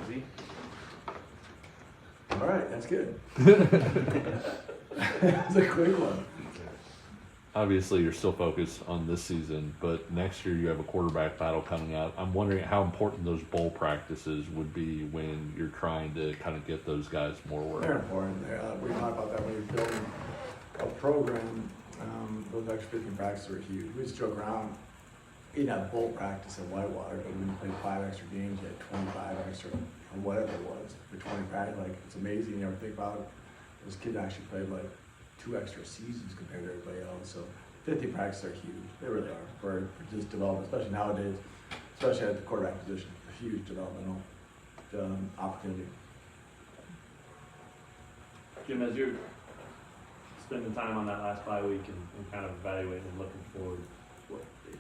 easy. All right, that's good. That's a quick one. Obviously, you're still focused on this season, but next year you have a quarterback battle coming out. I'm wondering how important those bowl practices would be when you're trying to kind of get those guys more work. They're important. We talk about that when you're building a program. Those extra 50 practices are huge. We just joke around. You didn't have bowl practice in Whitewater, but when you played 5 extra games, you had 25 extra, or whatever it was, for 20 practice. Like, it's amazing. You ever think about it? Those kids actually played like 2 extra seasons compared to everybody else. So 50 practices are huge. They really are for just development, especially nowadays, especially at the quarterback position. A huge developmental opportunity. Jim, as you're spending time on that last bye week and kind of evaluating and looking forward,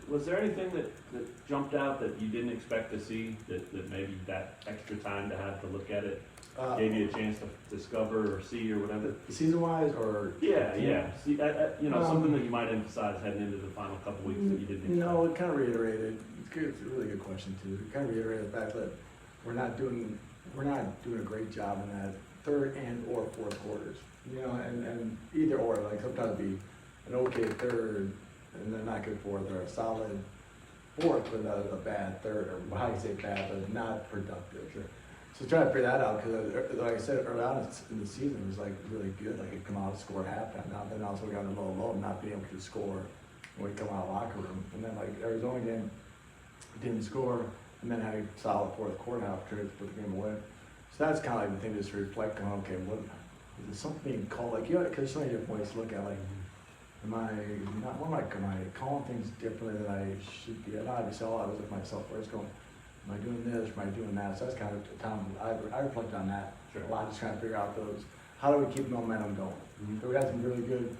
was there anything that jumped out that you didn't expect to see, that maybe that extra time to have to look at it gave you a chance to discover or see or whatever? Season-wise or? Yeah. See, something that you might emphasize heading into the final couple weeks that you didn't expect. No, it kind of reiterated. It's a really good question too. It kind of reiterated the fact that we're not doing a great job in that third and or fourth quarters. And either or. Like sometimes it'd be an okay third and then not good fourth, or a solid fourth but a bad third, or how you say bad, but not productive. Sure. So trying to figure that out, because like I said early on in the season, it was like really good. Like, it come out and score halftime. Now then also we got a low, not being able to score when we come out of the locker room. And then like Arizona game, didn't score, and then had a solid fourth quarter opportunity to put the game away. So that's kind of like the thing, just to reflect on, okay, what is there something being called? Like, because there's so many different ways to look at, like, am I calling things differently than I should be? And obviously, I was with myself first going, am I doing this, or am I doing that? So that's kind of the time I reflect on that a lot, just trying to figure out those, how do we keep momentum going? Mm-hmm. So we had some really good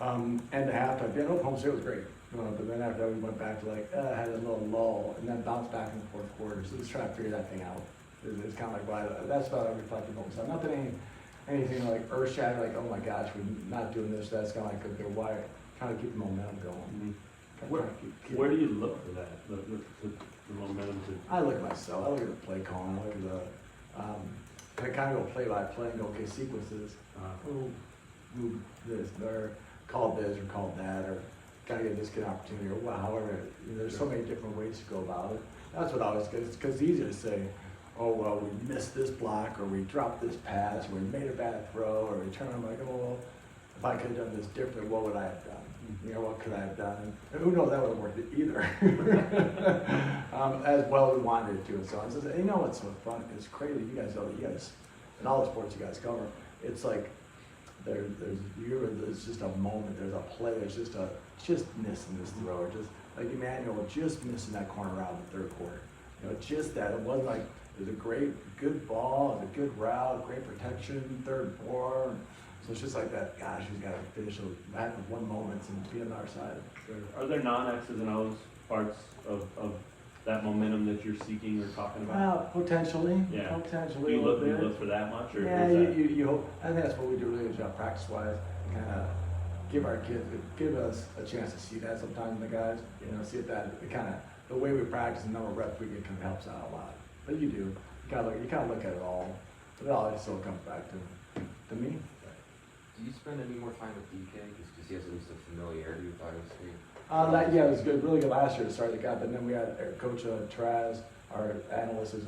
end to halftime. Yeah, Oklahoma State was great. But then after that, we went back to had a little lull, and then bounced back in the fourth quarter. So just trying to figure that thing out. It's kind of like, that's about I reflected on. So nothing, anything like earth shattering, like, oh my gosh, we're not doing this. That's kind of like, okay, why? Trying to keep the momentum going. Mm-hmm. Where do you look for that, the momentum? I look at myself. I look at the play calling. I look at I kind of go play by play and go, okay, sequences. Move this, or call this, or call that, or gotta get this kid an opportunity, or however. There's so many different ways to go about it. That's what I always get. Because it's easier to say, oh, well, we missed this block, or we dropped this pass, or we made a bad throw, or we turn around like, oh, well, if I could have done this differently, what would I have done? What could I have done? And who knows, that would have worked either. As well as we wanted it to. And so I says, what's so fun? It's crazy. You guys know that in all the sports you guys cover, it's like there's just a moment, there's a play, there's just missing this throw, or just like Emmanuel just missing that corner route in the third quarter. Just that. It wasn't like it was a good ball, it was a good route, great protection, third and 4. So it's just like that, gosh, he's got to finish that in one moment and be on our side. Sure. Are there non-X's and O's parts of that momentum that you're seeking or talking about? Potentially. Yeah. Potentially. You look for that much? Or yeah, you hope. I think that's what we do really good job practice-wise. Kind of give us a chance to see that sometimes in the guys. See if that the way we practice and the number of reps we get kind of helps out a lot. But you do. You kind of look at it all. But it all still comes back to me. Do you spend any more time with DK just because he has at least a familiarity with Iowa State? It was good, really good last year to start the guy, but then we had Coach Traz, our analyst, is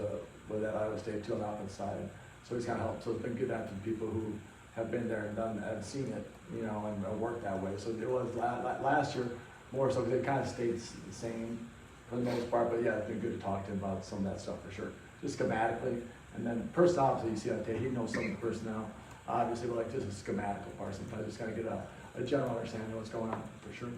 with at Iowa State too on the offense side. So he's kind of helped. So it's been good to have some people who have been there and done and seen it, and worked that way. So it was last year more so because it kind of stayed the same for the most part. But yeah, it's been good to talk to him about some of that stuff for sure. Just schematically, and then personnel, obviously you see on tape, he knows some of the personnel. Obviously, but just a schematical part, sometimes just kind of get a general understanding of what's going on, for sure.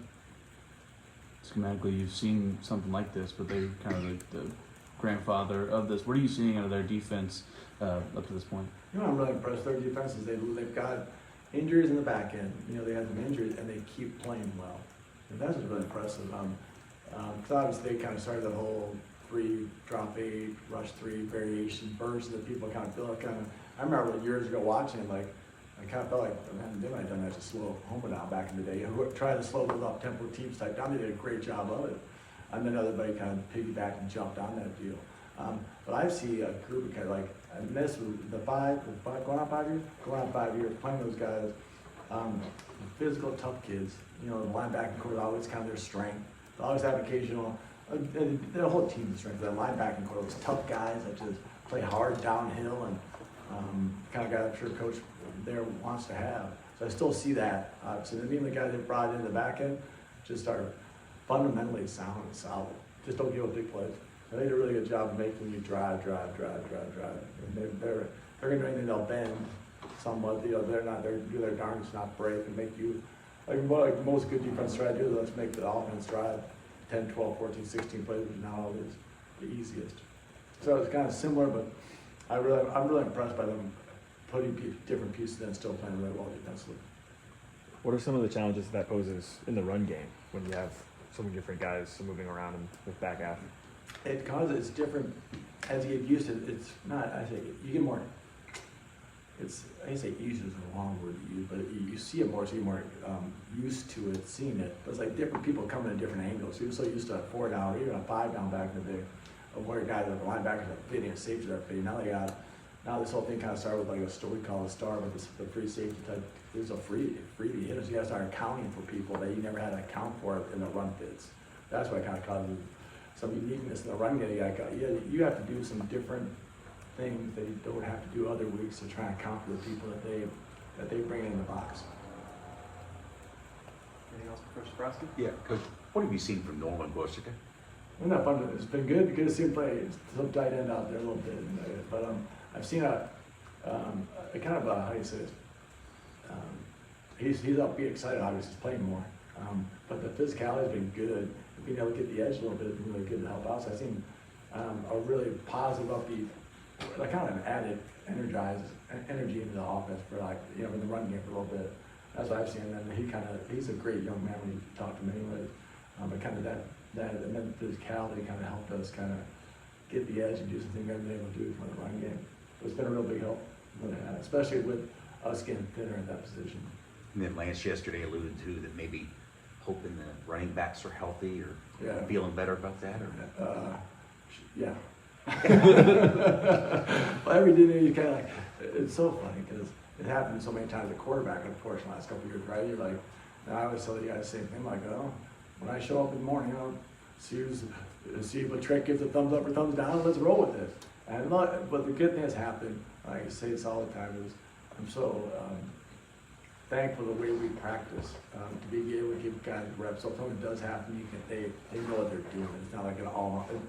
Schematically, you've seen something like this, but they're kind of like the grandfather of this. What are you seeing out of their defense up to this point? I'm really impressed. Their defense is they've got injuries in the back end. They had some injuries, and they keep playing well. And that's what's really impressive. Because obviously, they kind of started the whole 3, drop 8, rush 3 variation burst that people kind of feel like I remember years ago watching it, like, I kind of felt like, man, they might have done that to slow Homer down back in the day. Tried to slow those up-tempo teams type down. They did a great job of it. And then everybody kind of piggybacked and jumped on that deal. But I see a group of guys like, and this was going on 5 years, playing those guys, physical, tough kids. You know, the linebacking core is always kind of their strength. They always have occasional, their whole team's strength. Their linebacking core, those tough guys that just play hard downhill and kind of guy I'm sure coach there wants to have. So I still see that. So even the guys that brought in the back end just are fundamentally sound and solid. Just don't give up big plays. They did a really good job of making you drive. And they're going to do anything, they'll bend somewhat. You know, they're do their darndest not break and make you, like most good defense try to do, let's make the offense drive 10, 12, 14, 16 plays, which now is the easiest. So it's kind of similar, but I'm really impressed by them putting different pieces in and still playing really well defensively. What are some of the challenges that poses in the run game when you have so many different guys moving around in the back half? It's different as you get used to it. It's not, I say, you get more, I say easy is a long word to use, but you see it more, so you're more used to it, seeing it. But it's like different people coming at different angles. You're so used to a 4 down, or even a 5 down back in the day, of where guys, the linebackers are fitting and safeties are fitting. Now this whole thing kind of started with like a story called a star, but the free safety type. There's a freebie hitters. You guys start accounting for people that you never had to account for in the run fits. That's what kind of causes some uniqueness in the run game. You have to do some different things that you don't have to do other weeks to try and account for the people that they bring in the box. Anything else for Coach Zebrowski? Yeah, Coach, what have you seen from Norman Gorsica? Well, not fun. It's been good to see him play. Some tight end out there a little bit, but I've seen a kind of a, how do you say it? He's upbeat, excited. Obviously, he's playing more. But the physicality has been good. Being able to get the edge a little bit has been really good to help out. So I've seen a really positive, upbeat, like kind of an added energy into the offense for in the run game for a little bit. That's what I've seen. And he's a great young man when you talk to him anyways. But kind of that physicality kind of helped us kind of get the edge and do something we haven't been able to do for the run game. So it's been a real big help, especially with us getting thinner at that position. And then Lance yesterday alluded to that maybe hoping the running backs are healthy or feeling better about that? Or Yeah. Well, every day you kind of it's so funny because it happened so many times at quarterback, of course, the last couple of years, right? You're like, and I always tell the guys the same thing, like, oh, when I show up in the morning, see if Trek gives a thumbs up or thumbs down, let's roll with it. But the good thing has happened, I say this all the time, is I'm so thankful the way we practice to be able to give guys reps. So if something does happen, they know what they're doing. It's not like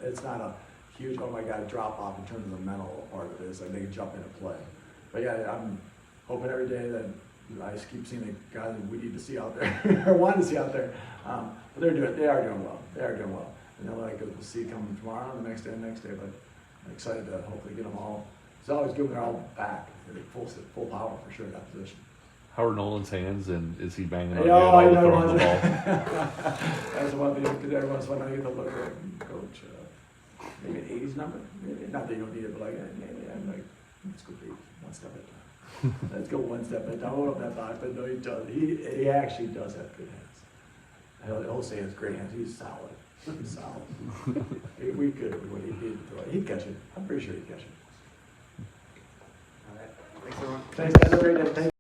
it's not a huge, oh my God, drop off in terms of the mental part of it. It's like they can jump into play. But yeah, I'm hoping every day that I just keep seeing the guys that we need to see out there, or want to see out there. But they are doing well. They are doing well. And they'll we'll see coming tomorrow, the next day. But I'm excited to hopefully get them all. It's always good when they're all back. They're full power for sure in that position. How are Nolan's hands, and is he banging on Throwing the ball? That's one thing, because every once in a while I get to look like, Coach, maybe an 80s number? Maybe, not that you don't need it, but maybe I'm like, let's go 80, one step at a time. Let's go one step at a time. Hold up that box, but no, he does. He actually does have good hands. He'll say he has great hands. He's solid. He's solid. We could, when he needed to throw it. He'd catch it. I'm pretty sure he'd catch it. All right. Thanks, everyone. Thanks, guys. Have a great day. Thank you.